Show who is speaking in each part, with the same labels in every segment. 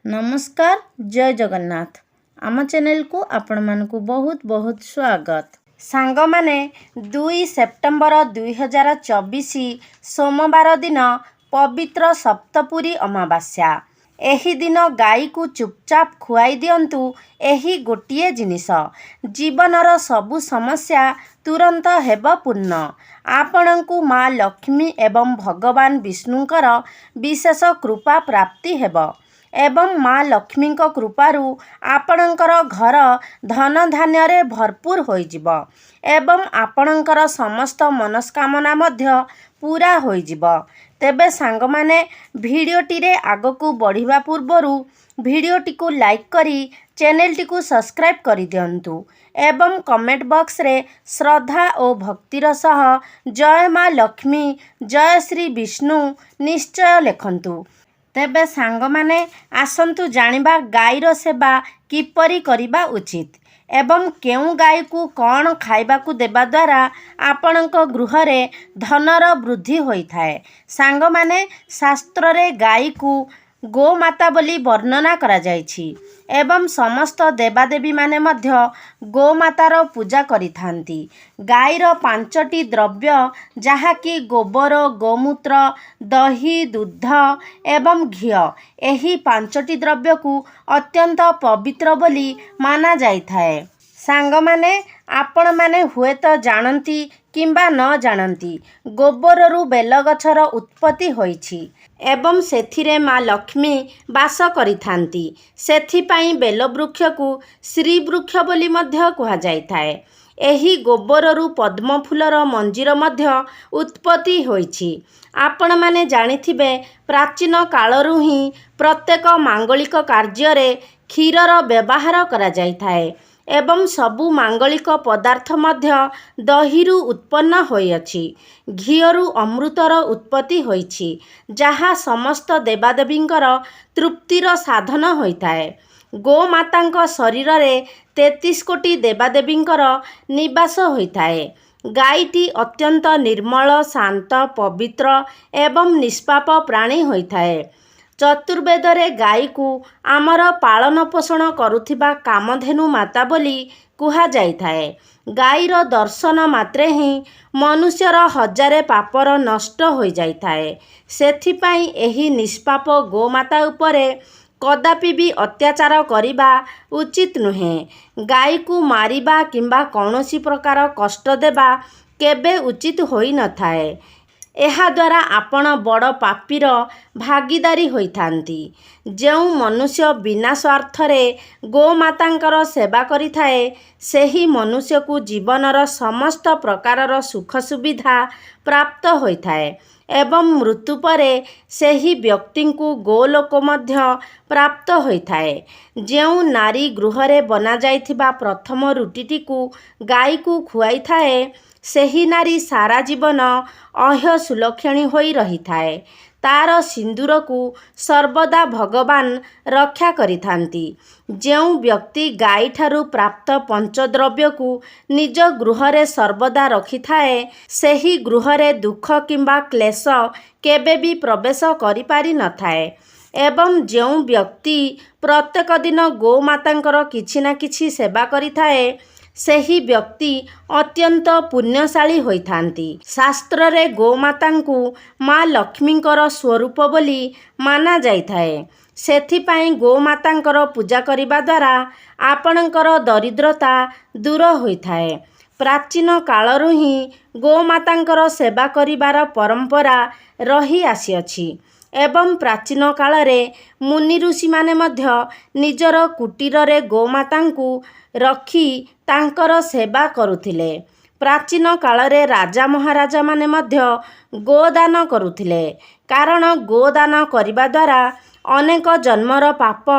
Speaker 1: नमस्कार जय जगन्नाथ आम चैनल को आपण मानकु बहुत बहुत स्वागत। सांग माने 2 सेप्टेम्बर 2024 सोमवार दिन पवित्र सप्तपुरी अमावास्या। एही दिन गाई को चुपचाप खुआई दियंतु। एही गोटिए जिनिस जीवनर सबु समस्या तुरंत हेब पूर्ण। आपणंकु माँ लक्ष्मी एवं भगवान विष्णुंकर विशेष कृपा प्राप्ति हेब एवं माँ लक्ष्मी कृपारू आपणंकर घर धन धान्य भरपूर होइजिब एवं आपणंकर समस्त मनस्कामना मध्य पूरा होइजिब। तेबे सांग माने भिडियोटी रे आगकू बढ़िबा पूर्वरु भिडियोटी को लाइक करी चैनलटी को सब्सक्राइब करि दियंतु एवं कमेंट बॉक्स रे श्रद्धा और भक्तिर सह जय माँ लक्ष्मी जय श्री विष्णु निश्चय लेखंतु। तेबे सांग माने आसंतु जानिबा गाईर सेवा किपरि करिबा उचित एवं केउ गाई को कौन खाइबा को देबा द्वारा आपणक गृह रे धनर वृद्धि होइथाए। सांग माने शास्त्र रे गाई को गोमाता बोली वर्णना करा जायछि एवं समस्त देवादेवी माने मध्य गोमातार पूजा करिथांती। गाईर 5टी द्रव्य जहाँकि गोबर गोमूत्र दही दूध एवं घी एही 5टी द्रव्य को अत्यंत पवित्र बोली माना जाइथाए। सांग माने आपण माने हुए तो जानती किंबा न जानती गोबररू बेलगछर उत्पत्ति होइछि एवं सेथिरे माँ लक्ष्मी वास करिथांती। सेथिपाई बेलवृक्ष को श्री वृक्ष बोली मध्य कुहा जाइथाए। एही गोबररू पद्म फूलर मंजीर मध्य उत्पत्ति होइछि। आपण माने जानिथिबे प्राचीन कालरू ही प्रत्येक मांगलिक कार्य क्षीरर व्यवहार करा जाइथाए एवं सबु मांगलिक पदार्थ मध्य दहीरू उत्पन्न होइअछि। घीयरू अमृतर उत्पत्ति होइछि जहाँ समस्त देवादेवींकर तृप्तिर साधन होइथाए। गोमातांक शरीर रे 33 कोटी देवादेवींकर निवास होइथाए। गाईटी अत्यंत निर्मल शांत पवित्र एवं निष्पाप प्राणी होइथाए। चतुर्वेदरे गाई को आमर पालन पोषण करुथिबा कामधेनु माता बोली कुहा जाइथाए। गाईर दर्शन मात्रे ही मनुष्यर हजारे पापर नष्ट हो जाइथाए। सेथिपाई एही निष्पाप गोमाता उपरे कदापि भी अत्याचार करिबा उचित नुहे। गाई को मारिबा किंबा कौनसी प्रकार कष्ट देबा केबे उचित होई न थाए। एहा द्वारा आपण बड़ पापीर भागीदारी होइथांती। जेउ मनुष्य बिना स्वार्थरे गोमातांकर सेवा करिथाए सेही मनुष्य को जीवनर समस्त प्रकारर सुख सुविधा प्राप्त होइथाए एवं मृत्यु परे सेही व्यक्ति को गोलोक मध्य प्राप्त होइथाए। जेउ नारी गृहरे बना जाइथिबा प्रथम रुटीटी को गाई को खुआई थाए सेही नारी सारा जीवन अह्य सुलक्षणी होई रही थाए। तार सिंदूर को सर्वदा भगवान रक्षा करिथांती। जेउ व्यक्ति गाई ठारू प्राप्त पंचद्रव्य को निज गृहरे सर्वदा रखी थाए सेही गृहरे दुख किंबा क्लेश केबे भी प्रवेश करि पारि न थाए एवं जेउ व्यक्ति प्रत्येक दिन गोमातांकर किछि ना किछि सेवा करिथाए सेही व्यक्ति अत्यंत पुण्यशाली होइथांती। शास्त्र रे गोमातांकु माँ लक्ष्मींकर स्वरूप बोली माना जाइथाए। सेथिपाई गोमातांकर पूजा करिबा द्वारा आपणकर दरिद्रता दूर होइथाए। प्राचीन कालरू ही गोमातांकर सेवा करिबार परंपरा रही आसीअछि एवं प्राचीन कालरे मुनि ऋषि माने मध्य निजर कुटीर रे गोमातांकु रखी तांकर सेवा करुथिले। प्राचीन कालरे राजा महाराजा माने मध्य गोदान करुथिले कारण गोदान करिबा द्वारा अनेक जन्मर पाप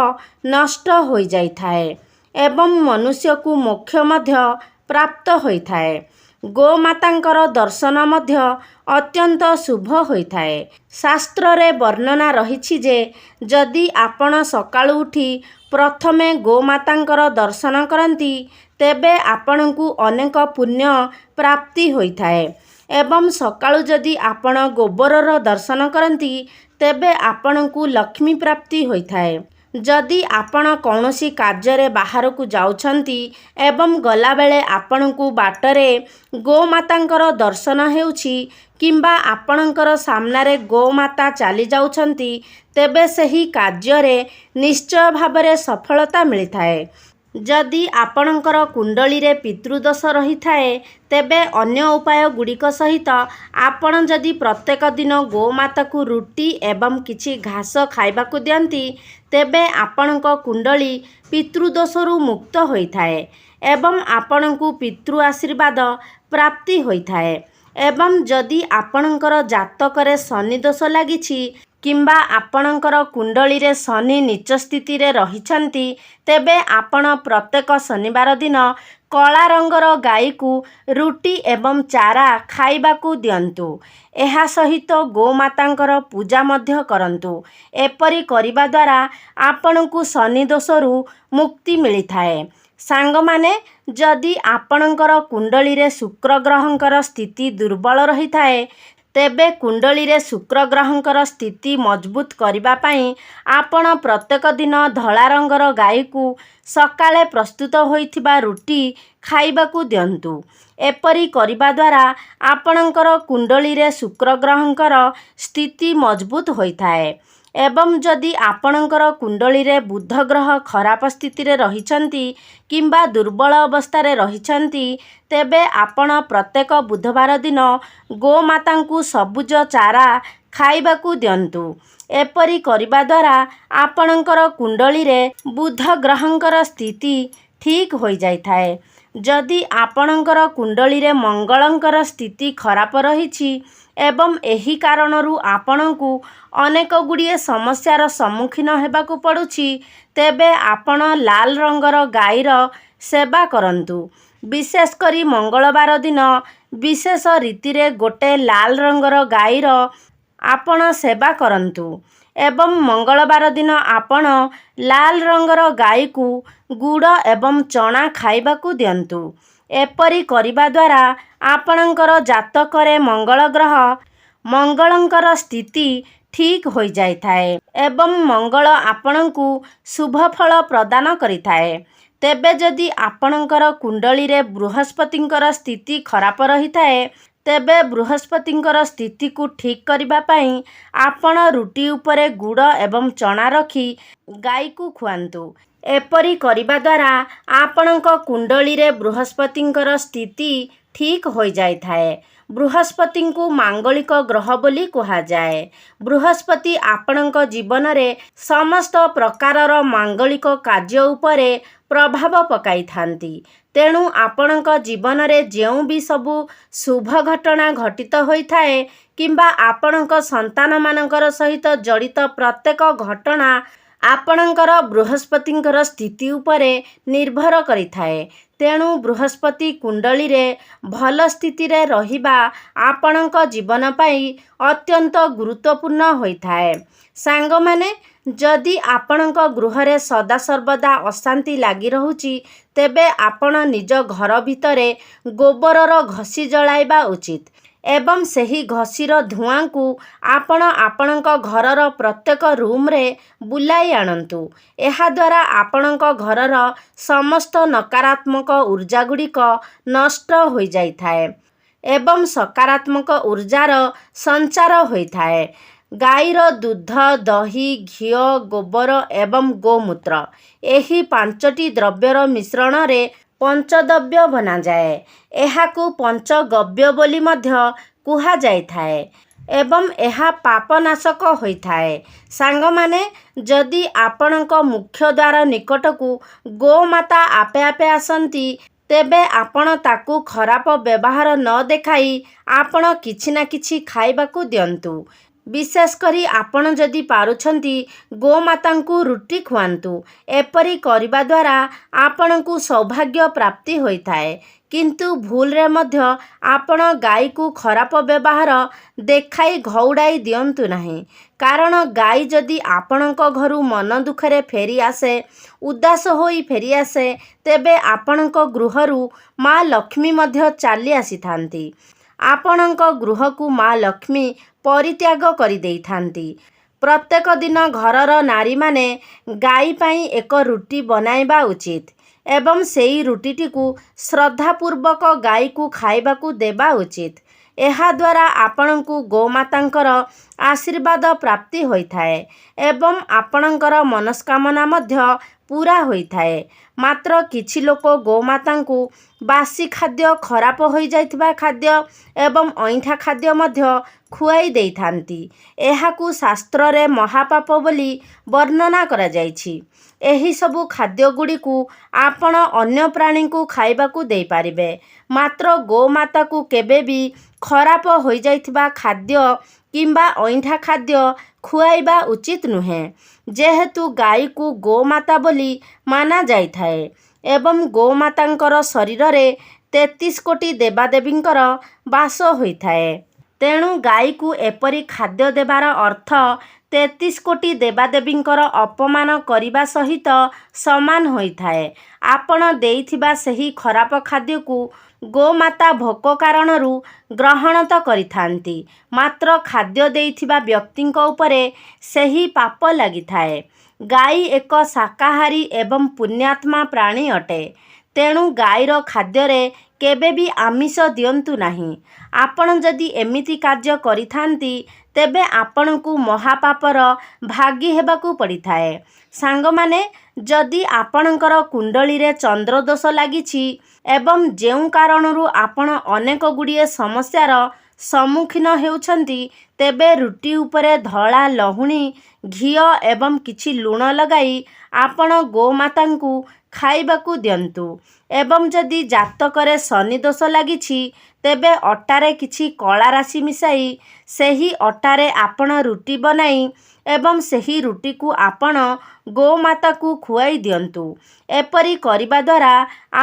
Speaker 1: नष्ट हो जाइथाए एवं मनुष्य को मोक्ष मध्य प्राप्त होइथाए। गोमातांकर दर्शन मध्य अत्यंत शुभ होइथाए। शास्त्र रे वर्णना रहिछि जे जदि आपण सकाळु उठी प्रथमे गोमातांकर दर्शन करंती तेबे आपणकु अनेक पुण्य प्राप्ति होइथाए एवं सकाळु जदि आपण गोबरर दर्शन करंती तेबे आपणकु लक्ष्मी प्राप्ति होइथाए। ଯଦି ଆପଣ କୌଣସି କାର୍ଯ୍ୟରେ ବାହାରକୁ ଯାଉଛନ୍ତି ଏବଂ ଗଲାବେଳେ ଆପଣଙ୍କୁ ବାଟରେ ଗୋମାତାଙ୍କର ଦର୍ଶନ ହେଉଛି କିମ୍ବା ଆପଣଙ୍କର ସାମ୍ନାରେ ଗୋମାତା ଚାଲି ଯାଉଛନ୍ତି, ତେବେ ସେହି କାର୍ଯ୍ୟରେ ନିଶ୍ଚୟ ଭାବରେ ସଫଳତା ମିଳିଥାଏ। ଯଦି ଆପଣଙ୍କର କୁଣ୍ଡଳୀରେ ପିତୃଦୋଷ ରହିଥାଏ, ତେବେ ଅନ୍ୟ ଉପାୟ ଗୁଡ଼ିକ ସହିତ ଆପଣ ଯଦି ପ୍ରତ୍ୟେକ ଦିନ ଗୋମାତାକୁ ରୁଟି ଏବଂ କିଛି ଘାସ ଖାଇବାକୁ ଦିଅନ୍ତି, ତେବେ ଆପଣଙ୍କ କୁଣ୍ଡଳୀ ପିତୃଦୋଷରୁ ମୁକ୍ତ ହୋଇଥାଏ ଏବଂ ଆପଣଙ୍କୁ ପିତୃ ଆଶୀର୍ବାଦ ପ୍ରାପ୍ତି ହୋଇଥାଏ। ଏବଂ ଯଦି ଆପଣଙ୍କର ଜାତକରେ ଶନି ଦୋଷ ଲାଗିଛି କିମ୍ବା ଆପଣଙ୍କର କୁଣ୍ଡଳୀରେ ଶନି ନୀଚ ସ୍ଥିତିରେ ରହିଛନ୍ତି, ତେବେ ଆପଣ ପ୍ରତ୍ୟେକ ଶନିବାର ଦିନ କଳା ରଙ୍ଗର ଗାଈକୁ ରୁଟି ଏବଂ ଚାରା ଖାଇବାକୁ ଦିଅନ୍ତୁ। ଏହା ସହିତ ଗୋମାତାଙ୍କର ପୂଜା ମଧ୍ୟ କରନ୍ତୁ। ଏପରି କରିବା ଦ୍ୱାରା ଆପଣଙ୍କୁ ଶନି ଦୋଷରୁ ମୁକ୍ତି ମିଳିଥାଏ। ସାଙ୍ଗମାନେ, ଯଦି ଆପଣଙ୍କର କୁଣ୍ଡଳୀରେ ଶୁକ୍ର ଗ୍ରହଙ୍କର ସ୍ଥିତି ଦୁର୍ବଳ ରହିଥାଏ, ତେବେ କୁଣ୍ଡଳୀରେ ଶୁକ୍ର ଗ୍ରହଙ୍କର ସ୍ଥିତି ମଜବୁତ କରିବା ପାଇଁ ଆପଣ ପ୍ରତ୍ୟେକ ଦିନ ଧଳା ରଙ୍ଗର ଗାଈକୁ ସକାଳେ ପ୍ରସ୍ତୁତ ହୋଇଥିବା ରୁଟି ଖାଇବାକୁ ଦିଅନ୍ତୁ। ଏପରି କରିବା ଦ୍ୱାରା ଆପଣଙ୍କର କୁଣ୍ଡଳୀରେ ଶୁକ୍ର ଗ୍ରହଙ୍କର ସ୍ଥିତି ମଜବୁତ ହୋଇଥାଏ। ଏବଂ ଯଦି ଆପଣଙ୍କର କୁଣ୍ଡଳୀରେ ବୁଧ ଗ୍ରହ ଖରାପ ସ୍ଥିତିରେ ରହିଛନ୍ତି କିମ୍ବା ଦୁର୍ବଳ ଅବସ୍ଥାରେ ରହିଛନ୍ତି, ତେବେ ଆପଣ ପ୍ରତ୍ୟେକ ବୁଧବାର ଦିନ ଗୋମାତାଙ୍କୁ ସବୁଜ ଚାରା ଖାଇବାକୁ ଦିଅନ୍ତୁ। ଏପରି କରିବା ଦ୍ୱାରା ଆପଣଙ୍କର କୁଣ୍ଡଳୀରେ ବୁଧ ଗ୍ରହଙ୍କର ସ୍ଥିତି ଠିକ୍ ହୋଇଯାଇଥାଏ। ଯଦି ଆପଣଙ୍କର କୁଣ୍ଡଳୀରେ ମଙ୍ଗଳଙ୍କର ସ୍ଥିତି ଖରାପ ରହିଛି ଏବଂ ଏହି କାରଣରୁ ଆପଣଙ୍କୁ ଅନେକ ଗୁଡ଼ିଏ ସମସ୍ୟାର ସମ୍ମୁଖୀନ ହେବାକୁ ପଡ଼ୁଛି, ତେବେ ଆପଣ ଲାଲ ରଙ୍ଗର ଗାଈର ସେବା କରନ୍ତୁ। ବିଶେଷ କରି ମଙ୍ଗଳବାର ଦିନ ବିଶେଷ ରୀତିରେ ଗୋଟେ ଲାଲ ରଙ୍ଗର ଗାଈର ଆପଣ ସେବା କରନ୍ତୁ ଏବଂ ମଙ୍ଗଳବାର ଦିନ ଆପଣ ଲାଲ ରଙ୍ଗର ଗାଈକୁ ଗୁଡ଼ ଏବଂ ଚଣା ଖାଇବାକୁ ଦିଅନ୍ତୁ। ଏପରି କରିବା ଦ୍ୱାରା ଆପଣଙ୍କର ଜାତକରେ ମଙ୍ଗଳ ଗ୍ରହ ମଙ୍ଗଳଙ୍କର ସ୍ଥିତି ଠିକ୍ ହୋଇଯାଇଥାଏ ଏବଂ ମଙ୍ଗଳ ଆପଣଙ୍କୁ ଶୁଭ ଫଳ ପ୍ରଦାନ କରିଥାଏ। ତେବେ ଯଦି ଆପଣଙ୍କର କୁଣ୍ଡଳୀରେ ବୃହସ୍ପତିଙ୍କର ସ୍ଥିତି ଖରାପ ରହିଥାଏ, ତେବେ ବୃହସ୍ପତିଙ୍କର ସ୍ଥିତିକୁ ଠିକ୍ କରିବା ପାଇଁ ଆପଣ ରୁଟି ଉପରେ ଗୁଡ଼ ଏବଂ ଚଣା ରଖି ଗାଈକୁ ଖୁଆନ୍ତୁ। ଏପରି କରିବା ଦ୍ୱାରା ଆପଣଙ୍କ କୁଣ୍ଡଳୀରେ ବୃହସ୍ପତିଙ୍କର ସ୍ଥିତି ଠିକ୍ ହୋଇଯାଇଥାଏ। ବୃହସ୍ପତିଙ୍କୁ ମାଙ୍ଗଳିକ ଗ୍ରହ ବୋଲି କୁହାଯାଏ। ବୃହସ୍ପତି ଆପଣଙ୍କ ଜୀବନରେ ସମସ୍ତ ପ୍ରକାରର ମାଙ୍ଗଳିକ କାର୍ଯ୍ୟ ଉପରେ ପ୍ରଭାବ ପକାଇଥାନ୍ତି। ତେଣୁ ଆପଣଙ୍କ ଜୀବନରେ ଯେଉଁ ବି ସବୁ ଶୁଭ ଘଟଣା ଘଟିତ ହୋଇଥାଏ କିମ୍ବା ଆପଣଙ୍କ ସନ୍ତାନମାନଙ୍କର ସହିତ ଜଡ଼ିତ ପ୍ରତ୍ୟେକ ଘଟଣା ଆପଣଙ୍କର ବୃହସ୍ପତିଙ୍କର ସ୍ଥିତି ଉପରେ ନିର୍ଭର କରିଥାଏ। ତେଣୁ ବୃହସ୍ପତି କୁଣ୍ଡଳୀରେ ଭଲ ସ୍ଥିତିରେ ରହିବା ଆପଣଙ୍କ ଜୀବନ ପାଇଁ ଅତ୍ୟନ୍ତ ଗୁରୁତ୍ୱପୂର୍ଣ୍ଣ ହୋଇଥାଏ। ସାଙ୍ଗମାନେ, ଯଦି ଆପଣଙ୍କ ଗୃହରେ ସଦାସର୍ବଦା ଅଶାନ୍ତି ଲାଗି ରହୁଛି, ତେବେ ଆପଣ ନିଜ ଘର ଭିତରେ ଗୋବରର ଘଷି ଜଳାଇବା ଉଚିତ ଏବଂ ସେହି ଘଷିର ଧୂଆଁକୁ ଆପଣ ଆପଣଙ୍କ ଘରର ପ୍ରତ୍ୟେକ ରୁମ୍ରେ ବୁଲାଇ ଆଣନ୍ତୁ। ଏହାଦ୍ୱାରା ଆପଣଙ୍କ ଘରର ସମସ୍ତ ନକାରାତ୍ମକ ଉର୍ଜା ଗୁଡ଼ିକ ନଷ୍ଟ ହୋଇଯାଇଥାଏ ଏବଂ ସକାରାତ୍ମକ ଉର୍ଜାର ସଞ୍ଚାର ହୋଇଥାଏ। ଗାଈର ଦୁଧ, ଦହି, ଘିଅ, ଗୋବର ଏବଂ ଗୋମୂତ୍ର ଏହି 5ଟି ଦ୍ରବ୍ୟର ମିଶ୍ରଣରେ ପଞ୍ଚଦ୍ରବ୍ୟ ବନାଯାଏ। ଏହାକୁ ପଞ୍ଚଗବ୍ୟ ବୋଲି ମଧ୍ୟ କୁହାଯାଇଥାଏ ଏବଂ ଏହା ପାପନାଶକ ହୋଇଥାଏ। ସାଙ୍ଗମାନେ, ଯଦି ଆପଣଙ୍କ ମୁଖ୍ୟ ଦ୍ୱାର ନିକଟକୁ ଗୋମାତା ଆପେ ଆପେ ଆସନ୍ତି, ତେବେ ଆପଣ ତାକୁ ଖରାପ ବ୍ୟବହାର ନ ଦେଖାଇ ଆପଣ କିଛି ନା କିଛି ଖାଇବାକୁ ଦିଅନ୍ତୁ। ବିଶେଷ କରି ଆପଣ ଯଦି ପାରୁଛନ୍ତି ଗୋମାତାଙ୍କୁ ରୁଟି ଖୁଆନ୍ତୁ। ଏପରି କରିବା ଦ୍ୱାରା ଆପଣଙ୍କୁ ସୌଭାଗ୍ୟ ପ୍ରାପ୍ତି ହୋଇଥାଏ। କିନ୍ତୁ ଭୁଲରେ ମଧ୍ୟ ଆପଣ ଗାଈକୁ ଖରାପ ବ୍ୟବହାର ଦେଖାଇ ଘଉଡ଼ାଇ ଦିଅନ୍ତୁ ନାହିଁ। କାରଣ ଗାଈ ଯଦି ଆପଣଙ୍କ ଘରୁ ମନ ଦୁଃଖରେ ଫେରିଆସେ, ଉଦାସ ହୋଇ ଫେରିଆସେ, ତେବେ ଆପଣଙ୍କ ଗୃହରୁ ମା ଲକ୍ଷ୍ମୀ ମଧ୍ୟ ଚାଲି ଆସିଥାନ୍ତି। ଆପଣଙ୍କ ଗୃହକୁ ମା ଲକ୍ଷ୍ମୀ ପରିତ୍ୟାଗ କରିଦେଇଥାନ୍ତି। प्रत्येक दिन घरर नारी माने गाई पाई एक रुटी बनाइबा उचित एवं सेई रुटीटी को श्रद्धापूर्वक गाई को खाइबाकू देबा उचित। ଏହା ଦ୍ୱାରା ଆପଣଙ୍କୁ ଗୋମାତାଙ୍କର ଆଶୀର୍ବାଦ ପ୍ରାପ୍ତି ହୋଇଥାଏ ଏବଂ ଆପଣଙ୍କର ମନସ୍କାମନା ମଧ୍ୟ ପୂରା ହୋଇଥାଏ। ମାତ୍ର କିଛି ଲୋକ ଗୋମାତାଙ୍କୁ ବାସି ଖାଦ୍ୟ, ଖରାପ ହୋଇଯାଇଥିବା ଖାଦ୍ୟ ଏବଂ ଅଇଁଠା ଖାଦ୍ୟ ମଧ୍ୟ ଖୁଆଇ ଦେଇଥାନ୍ତି। ଏହାକୁ ଶାସ୍ତ୍ରରେ ମହାପାପ ବୋଲି ବର୍ଣ୍ଣନା କରାଯାଇଛି। ଏହିସବୁ ଖାଦ୍ୟଗୁଡ଼ିକୁ ଆପଣ ଅନ୍ୟ ପ୍ରାଣୀଙ୍କୁ ଖାଇବାକୁ ଦେଇପାରିବେ, ମାତ୍ର ଗୋମାତାକୁ କେବେ ବି ଖରାପ ହୋଇଯାଇଥିବା ଖାଦ୍ୟ କିମ୍ବା ଅଇଁଠା ଖାଦ୍ୟ ଖୁଆଇବା ଉଚିତ ନୁହେଁ। ଯେହେତୁ ଗାଈକୁ ଗୋମାତା ବୋଲି ମାନାଯାଇଥାଏ ଏବଂ ଗୋମାତାଙ୍କର ଶରୀରରେ 33 କୋଟି ଦେବାଦେବୀଙ୍କର ବାସ ହୋଇଥାଏ, ତେଣୁ ଗାଈକୁ ଏପରି ଖାଦ୍ୟ ଦେବାର ଅର୍ଥ 33 କୋଟି ଦେବାଦେବୀଙ୍କର ଅପମାନ କରିବା ସହିତ ସମାନ ହୋଇଥାଏ। ଆପଣ ଦେଇଥିବା ସେହି ଖରାପ ଖାଦ୍ୟକୁ ଗୋମାତା ଭୋକ କାରଣରୁ ଗ୍ରହଣ ତ କରିଥାନ୍ତି, ମାତ୍ର ଖାଦ୍ୟ ଦେଇଥିବା ବ୍ୟକ୍ତିଙ୍କ ଉପରେ ସେହି ପାପ ଲାଗିଥାଏ। ଗାଈ ଏକ ଶାକାହାରୀ ଏବଂ ପୁଣ୍ୟାତ୍ମା ପ୍ରାଣୀ ଅଟେ, ତେଣୁ ଗାଈର ଖାଦ୍ୟରେ କେବେ ବି ଆମିଷ ଦିଅନ୍ତୁ ନାହିଁ। ଆପଣ ଯଦି ଏମିତି କାର୍ଯ୍ୟ କରିଥାନ୍ତି ତେବେ ଆପଣଙ୍କୁ ମହାପାପର ଭାଗୀ ହେବାକୁ ପଡ଼ିଥାଏ। ସାଙ୍ଗମାନେ, ଯଦି ଆପଣଙ୍କର କୁଣ୍ଡଳୀରେ ଚନ୍ଦ୍ରଦୋଷ ଲାଗିଛି ଏବଂ ଯେଉଁ କାରଣରୁ ଆପଣ ଅନେକ ଗୁଡ଼ିଏ ସମସ୍ୟାର ସମ୍ମୁଖୀନ ହେଉଛନ୍ତି, ତେବେ ରୁଟି ଉପରେ ଧଳା ଲହୁଣୀ, ଘିଅ ଏବଂ କିଛି ଲୁଣ ଲଗାଇ ଆପଣ ଗୋମାତାଙ୍କୁ ଖାଇବାକୁ ଦିଅନ୍ତୁ। ଏବଂ ଯଦି ଜାତକରେ ଶନି ଦୋଷ ଲାଗିଛି, ତେବେ ଅଟାରେ କିଛି କଳା ରାଶି ମିଶାଇ ସେହି ଅଟାରେ ଆପଣ ରୁଟି ବନାଇ ଏବଂ ସେହି ରୁଟିକୁ ଆପଣ ଗୋମାତାକୁ ଖୁଆଇ ଦିଅନ୍ତୁ। ଏପରି କରିବା ଦ୍ୱାରା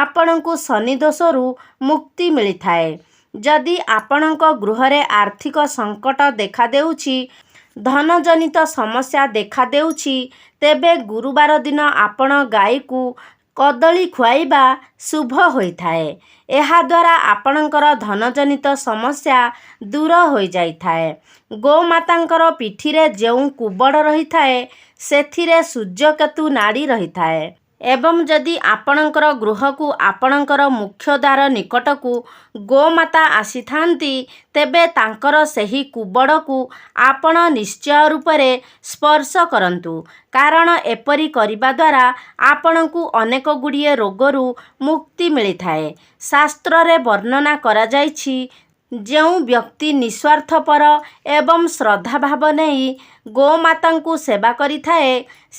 Speaker 1: ଆପଣଙ୍କୁ ଶନି ଦୋଷରୁ ମୁକ୍ତି ମିଳିଥାଏ। ଯଦି ଆପଣଙ୍କ ଗୃହରେ ଆର୍ଥିକ ସଙ୍କଟ ଦେଖାଦେଉଛି, ଧନଜନିତ ସମସ୍ୟା ଦେଖାଦେଉଛି, ତେବେ ଗୁରୁବାର ଦିନ ଆପଣ ଗାଈକୁ କଦଳୀ ଖୁଆଇବା ଶୁଭ ହୋଇଥାଏ। ଏହାଦ୍ୱାରା ଆପଣଙ୍କର ଧନଜନିତ ସମସ୍ୟା ଦୂର ହୋଇଯାଇଥାଏ। ଗୋମାତାଙ୍କର ପିଠିରେ ଯେଉଁ କୁବଡ଼ ରହିଥାଏ, ସେଥିରେ ସୂର୍ଯ୍ୟକେତୁ ନାଡ଼ି ରହିଥାଏ ଏବଂ ଯଦି ଆପଣଙ୍କର ଗୃହକୁ ଆପଣଙ୍କର ମୁଖ୍ୟ ଦ୍ୱାର ନିକଟକୁ ଗୋମାତା ଆସିଥାନ୍ତି, ତେବେ ତାଙ୍କର ସେହି କୁବଡ଼କୁ ଆପଣ ନିଶ୍ଚୟ ରୂପରେ ସ୍ପର୍ଶ କରନ୍ତୁ, କାରଣ ଏପରି କରିବା ଦ୍ୱାରା ଆପଣଙ୍କୁ ଅନେକ ଗୁଡ଼ିଏ ରୋଗରୁ ମୁକ୍ତି ମିଳିଥାଏ। ଶାସ୍ତ୍ରରେ ବର୍ଣ୍ଣନା କରାଯାଇଛି, ଯେଉଁ ବ୍ୟକ୍ତି ନିଃସ୍ୱାର୍ଥପର ଏବଂ ଶ୍ରଦ୍ଧାଭାବ ନେଇ ଗୋମାତାଙ୍କୁ ସେବା କରିଥାଏ,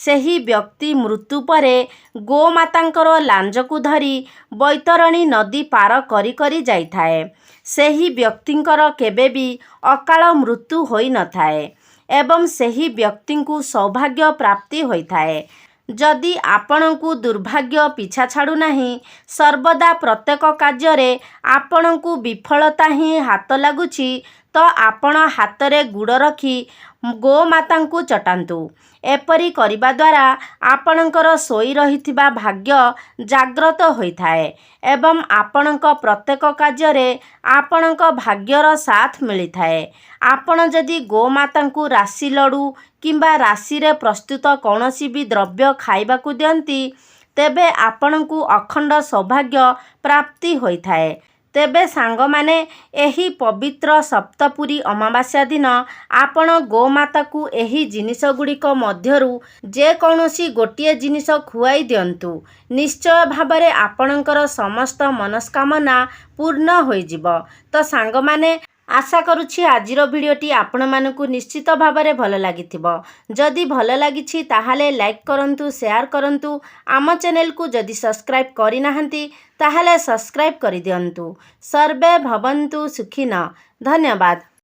Speaker 1: ସେହି ବ୍ୟକ୍ତି ମୃତ୍ୟୁ ପରେ ଗୋମାତାଙ୍କର ଲାଞ୍ଜକୁ ଧରି ବୈତରଣୀ ନଦୀ ପାର କରି କରି ଯାଇଥାଏ। ସେହି ବ୍ୟକ୍ତିଙ୍କର କେବେ ବି ଅକାଳ ମୃତ୍ୟୁ ହୋଇନଥାଏ ଏବଂ ସେହି ବ୍ୟକ୍ତିଙ୍କୁ ସୌଭାଗ୍ୟ ପ୍ରାପ୍ତି ହୋଇଥାଏ। ଯଦି ଆପଣଙ୍କୁ ଦୁର୍ଭାଗ୍ୟ ପିଛା ଛାଡ଼ୁନାହିଁ, ସର୍ବଦା ପ୍ରତ୍ୟେକ କାର୍ଯ୍ୟରେ ଆପଣଙ୍କୁ ବିଫଳତା ହିଁ ହାତ ଲାଗୁଛି, ତ ଆପଣ ହାତରେ ଗୁଡ଼ ରଖି ଗୋମାତାଙ୍କୁ ଚଟାନ୍ତୁ। ଏପରି କରିବା ଦ୍ୱାରା ଆପଣଙ୍କର ଶୋଇ ରହିଥିବା ଭାଗ୍ୟ ଜାଗ୍ରତ ହୋଇଥାଏ ଏବଂ ଆପଣଙ୍କ ପ୍ରତ୍ୟେକ କାର୍ଯ୍ୟରେ ଆପଣଙ୍କ ଭାଗ୍ୟର ସାଥ ମିଳିଥାଏ। ଆପଣ ଯଦି ଗୋମାତାଙ୍କୁ ରାଶି ଲଡ଼ୁ କିମ୍ବା ରାଶିରେ ପ୍ରସ୍ତୁତ କୌଣସି ବି ଦ୍ରବ୍ୟ ଖାଇବାକୁ ଦିଅନ୍ତି, ତେବେ ଆପଣଙ୍କୁ ଅଖଣ୍ଡ ସୌଭାଗ୍ୟ ପ୍ରାପ୍ତି ହୋଇଥାଏ। ତେବେ ସାଙ୍ଗମାନେ, ଏହି ପବିତ୍ର ସପ୍ତପୁରୀ ଅମାବାସ୍ୟା ଦିନ ଆପଣ ଗୋମାତାକୁ ଏହି ଜିନିଷ ଗୁଡ଼ିକ ମଧ୍ୟରୁ ଯେକୌଣସି ଗୋଟିଏ ଜିନିଷ ଖୁଆଇ ଦିଅନ୍ତୁ। ନିଶ୍ଚୟ ଭାବରେ ଆପଣଙ୍କର ସମସ୍ତ ମନସ୍କାମନା ପୂର୍ଣ୍ଣ ହୋଇଯିବ। ତ ସାଙ୍ଗମାନେ, ଆଶା କରୁଛି ଆଜିର ଭିଡ଼ିଓଟି ଆପଣମାନଙ୍କୁ ନିଶ୍ଚିତ ଭାବରେ ଭଲ ଲାଗିଥିବ। ଯଦି ଭଲ ଲାଗିଛି ତାହେଲେ ଲାଇକ୍ କରନ୍ତୁ, ସେୟାର କରନ୍ତୁ। ଆମ ଚ୍ୟାନେଲକୁ ଯଦି ସବସ୍କ୍ରାଇବ୍ କରିନାହାନ୍ତି ତାହେଲେ ସବସ୍କ୍ରାଇବ୍ କରିଦିଅନ୍ତୁ। ସର୍ବେ ଭବନ୍ତୁ ସୁଖିନଃ। ଧନ୍ୟବାଦ।